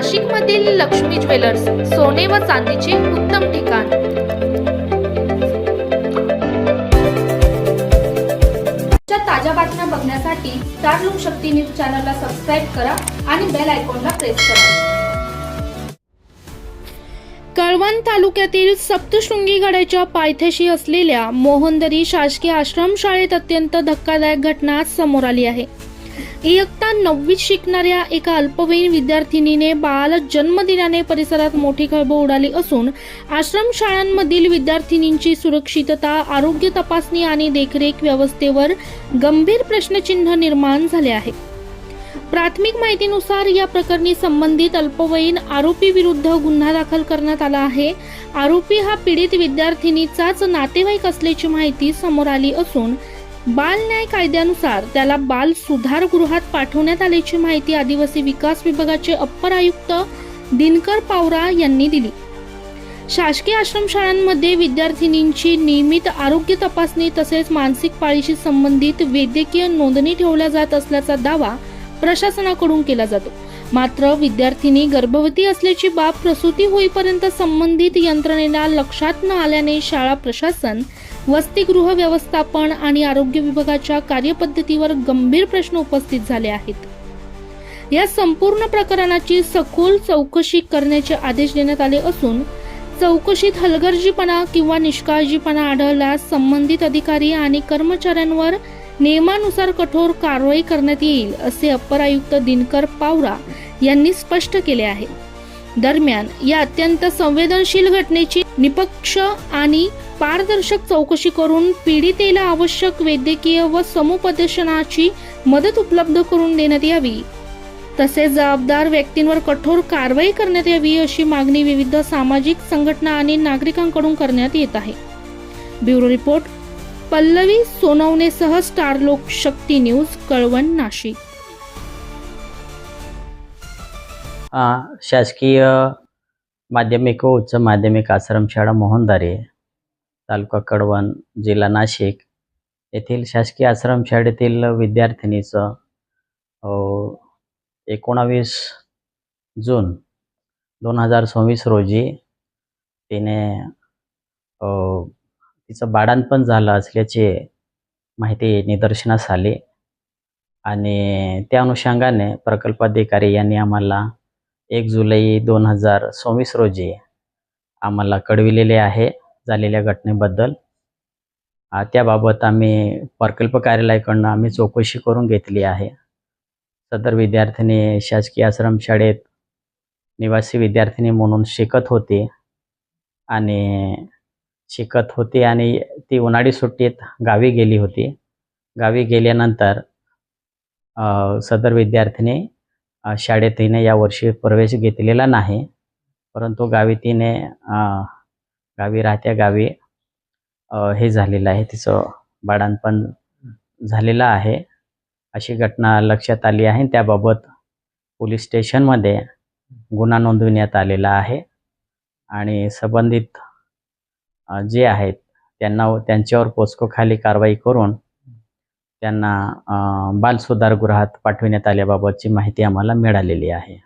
नाशिकमधील लक्ष्मी ज्वेलर्स, सोने व चांदीचे उत्तम ठिकाण। ताज्या बातम्या बघण्यासाठी स्टार लोकशक्ती न्यूज चॅनलला सबस्क्राइब करा आणि बेल आयकॉनला प्रेस करा। कळवण तालुक्यातील सप्तशृंगी गडाच्या पायथ्याशी असलेल्या मोहनदरी शासकीय आश्रमशाळेत अत्यंत धक्कादायक घटना समोर आली आहे। इयत्ता 9वीत शिकणाऱ्या एका अल्पवयीन विद्यार्थिनीने बाळाला जन्म दिल्याने परिसरात मोठी खळबळ उडाली असून आश्रमशाळांमधील विद्यार्थिनींची सुरक्षितता, आरोग्य तपासणी आणि देखरेख व्यवस्थेवर गंभीर प्रश्नचिन्ह निर्माण झाले आहे। प्राथमिक माहितीनुसार या प्रकरणी संबंधित अल्पवयीन आरोपी विरुद्ध गुन्हा दाखल करण्यात आला आहे। आरोपी हा पीडित विद्यार्थिनीचाच नातेवाईक असल्याची माहिती समोर आली असून बाल न्याय कायद्यानुसार त्याला बाल सुधार गृहात पाठवण्यात आल्याची माहिती आदिवासी विकास विभागाचे अप्पर आयुक्त दिनकर पावरा यांनी दिली। शासकीय आश्रमशाळांमध्ये विद्यार्थिनींची नियमित आरोग्य तपासणी तसेच मानसिक पाळीशी संबंधित वैद्यकीय नोंदणी ठेवल्या जात असल्याचा दावा प्रशासनाकडून केला जातो। मात्र विद्यार्थिनी गर्भवती असल्याची बाब प्रसूती होईपर्यंत संबंधित यंत्रणेला लक्षात न आल्याने शाळा प्रशासन, वसतिगृह व्यवस्थापन आणि आरोग्य विभागाच्या कार्यपद्धतीवर गंभीर प्रश्न उपस्थित झाले आहेत। या संपूर्ण प्रकरणाची सखोल चौकशी करण्याचे आदेश देण्यात आले असून चौकशीत हलगर्जीपणा किंवा निष्काळजीपणा आढळल्यास संबंधित अधिकारी आणि कर्मचाऱ्यांवर नियमानुसार कठोर कारवाई करण्यात येईल असे अप्पर आयुक्त दिनकर पावरा यांनी स्पष्ट केले आहे। दरम्यान या अत्यंत संवेदनशील घटनेची निष्पक्ष आणि पारदर्शक चौकशी करून पीडितेला आवश्यक वैद्यकीय व समुपदेशनाची मदत उपलब्ध करून देण्यात यावी, तसेच जबाबदार व्यक्तींवर कठोर कारवाई करण्यात यावी अशी मागणी विविध सामाजिक संघटना आणि नागरिकांकडून करण्यात येत आहे। ब्युरो रिपोर्ट पल्लवी सोनवणेसह स्टार लोकशक्ती न्यूज, कळवण, नाशिक। शासकीय माध्यमिक व उच्च माध्यमिक आश्रमशाळा मोहनदारी, तालुका कळवण, जिल्हा नाशिक येथील शासकीय आश्रमशाळेतील विद्यार्थिनीचं 19 जून 2024 रोजी तिने तिचं बाळंतपण झालं असल्याची माहिती निदर्शनास आली आणि त्या अनुषंगाने प्रकल्पाधिकारी यांनी आम्हाला 1 जुलै 2024 रोजी आम्हाला कळविलेले आहे झालेल्या घटनेबद्दल। त्याबाबत आम्ही प्रकल्प कार्यालयाकडून आम्ही चौकशी करून घेतली आहे। सदर विद्यार्थिनी शासकीय आश्रमशाळेत निवासी विद्यार्थिनी म्हणून शिकत होती आणि ती उन्हाळी सुट्टीत गावी गेली होती। गावी गेल्यानंतर सदर विद्यार्थिनी शाळेत तिने यावर्षी प्रवेश घेतलेला नाही, परंतु गावी राहत्या गावी हे झालेलं आहे, तिचं बाळंतपण झालेलं आहे अशी घटना लक्षात आली आहे। त्याबाबत पोलीस स्टेशनमध्ये गुन्हा नोंदविण्यात आलेला आहे आणि संबंधित जे आहेत त्यांच्यावर पोस्को खाली कारवाई करून त्यांना बाल सुधारगृहात पाठविण्यात आल्याबाबतची माहिती आम्हाला मिळालेली आहे।